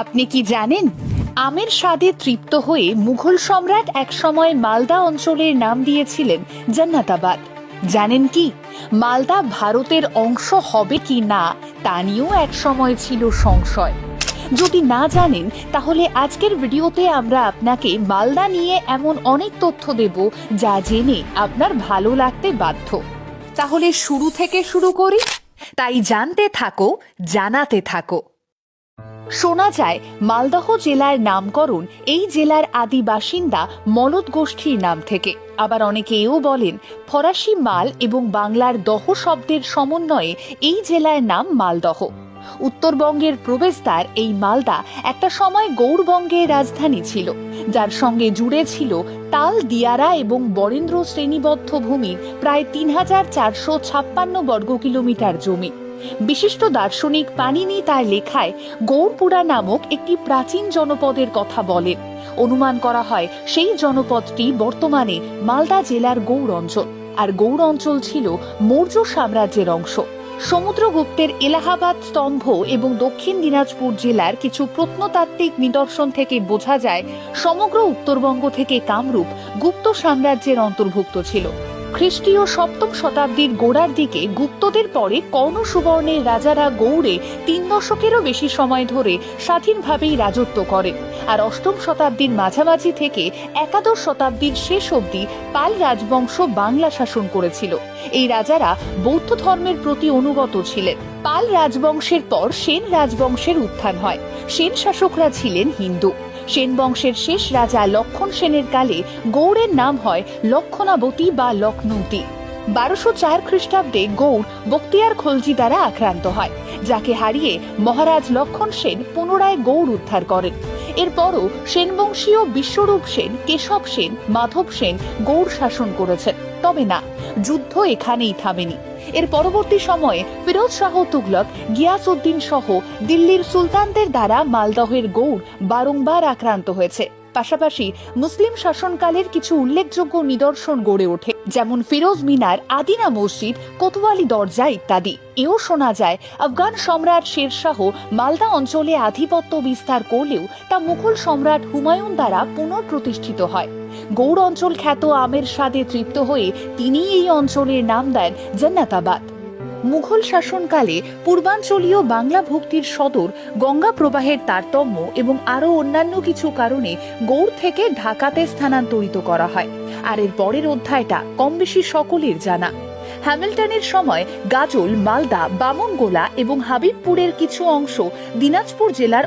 আপনি কি জানেন, আমের স্বাদে তৃপ্ত হয়ে মুঘল সম্রাট একসময় মালদা অঞ্চলের নাম দিয়েছিলেন জান্নাতাবাদ। জানেন কি, মালদা ভারতের অংশ হবে কি না তা নিয়েও এক সময় ছিল সংশয়। যদি না জানেন তাহলে আজকের ভিডিওতে আমরা আপনাকে মালদা নিয়ে এমন অনেক তথ্য দেব যা জেনে আপনার ভালো লাগতে বাধ্য। তাহলে শুরু থেকে শুরু করি, তাই জানতে থাকো, জানাতে থাকো। শোনা যায় মালদহ জেলার নামকরণ এই জেলার আদি বাসিন্দা মলদ গোষ্ঠীর নাম থেকে। আবার অনেকে এও বলেন ফরাসি মাল এবং বাংলার দহ শব্দের সমন্বয়ে এই জেলার নাম মালদহ। উত্তরবঙ্গের প্রবেশদ্বার এই মালদা একটা সময় গৌড়বঙ্গের রাজধানী ছিল, যার সঙ্গে জুড়ে ছিল তাল, দিয়ারা এবং বরেন্দ্র শ্রেণীবদ্ধ ভূমির প্রায় ৩,৪৫৬ বর্গ কিলোমিটার জমি। বিশিষ্ট দার্শনিক পাণিনি তার লেখায় গৌড়পুরা নামক একটি প্রাচীন জনপদের কথা বলেন। অনুমান করা হয় সেই জনপদটি বর্তমানে মালদা জেলার গৌড় অঞ্চল, আর গৌড় অঞ্চল ছিল মৌর্য সাম্রাজ্যের অংশ। সমুদ্রগুপ্তের এলাহাবাদ স্তম্ভ এবং দক্ষিণ দিনাজপুর জেলার কিছু প্রত্নতাত্ত্বিক নিদর্শন থেকে বোঝা যায় সমগ্র উত্তরবঙ্গ থেকে কামরূপ গুপ্ত সাম্রাজ্যের অন্তর্ভুক্ত ছিল। খ্রিস্টীয় সপ্তম শতাব্দীর গোড়ার দিকে গুপ্তদের পরে কর্ণ সুবর্ণের রাজারা গৌড়ে ৩ দশকেরও বেশি সময় ধরে স্বাধীনভাবেই রাজত্ব করেন, আর অষ্টম শতাব্দীর মাঝামাঝি থেকে একাদশ শতাব্দীর শেষ অবধি পাল রাজবংশ বাংলা শাসন করেছিল। এই রাজারা বৌদ্ধ ধর্মের প্রতি অনুগত ছিলেন। পাল রাজবংশের পর সেন রাজবংশের উত্থান হয়। সেন শাসকরা ছিলেন হিন্দু। সেন বংশের শেষ রাজা লক্ষণ সেনের কালে গৌড়ের নাম হয় লক্ষণাবতী বা লক্ষ্ণৌতী। ১২০৪ খ্রিস্টাব্দে গৌড় বখতিয়ার খলজি দ্বারা আক্রান্ত হয়, যাকে হারিয়ে মহারাজ লক্ষণ সেন পুনরায় গৌড় উদ্ধার করেন। এরপরও সেনবংশীয় বিশ্বরূপ সেন, কেশব সেন, মাধব সেন গৌড় শাসন করেছেন। তবে না, যুদ্ধ এখানেই থামেনি। এর পরবর্তী সময়ে ফিরোজ শাহ তুগলক, গিয়াসউদ্দিন সহ দিল্লির সুলতানদের দ্বারা মালদহের গৌড় বারংবার আক্রান্ত হয়েছে। পাশাপাশি মুসলিম শাসনকালের কিছু উল্লেখযোগ্য নিদর্শন গড়ে ওঠে, যেমন ফিরোজ মিনার, আদিনা মসজিদ, কোতোয়ালি দরজা ইত্যাদি। এও শোনা যায় আফগান সম্রাট শেরশাহ মালদা অঞ্চলে আধিপত্য বিস্তার করলেও তা মুঘল সম্রাট হুমায়ুন দ্বারা পুনঃপ্রতিষ্ঠিত হয়। গৌড় অঞ্চল খ্যাত আমের স্বাদে তৃপ্ত হয়ে তিনি এই অঞ্চলের নাম দেন জান্নাতাবাদ। মুঘল শাসনকালে পূর্বাঞ্চলীয় বাংলা ভুক্তির সদর গঙ্গা প্রবাহের তারতম্য এবং আরও অন্যান্য কিছু কারণে গৌড় থেকে ঢাকাতে স্থানান্তরিত করা হয়। আর এর পরের অধ্যায়টা কম বেশি সকলের জানা। হ্যামিল্টনের সময় গাজল, মালদা, বামনগোলা এবং হাবিবপুরের কিছু অংশ দিনাজপুর জেলার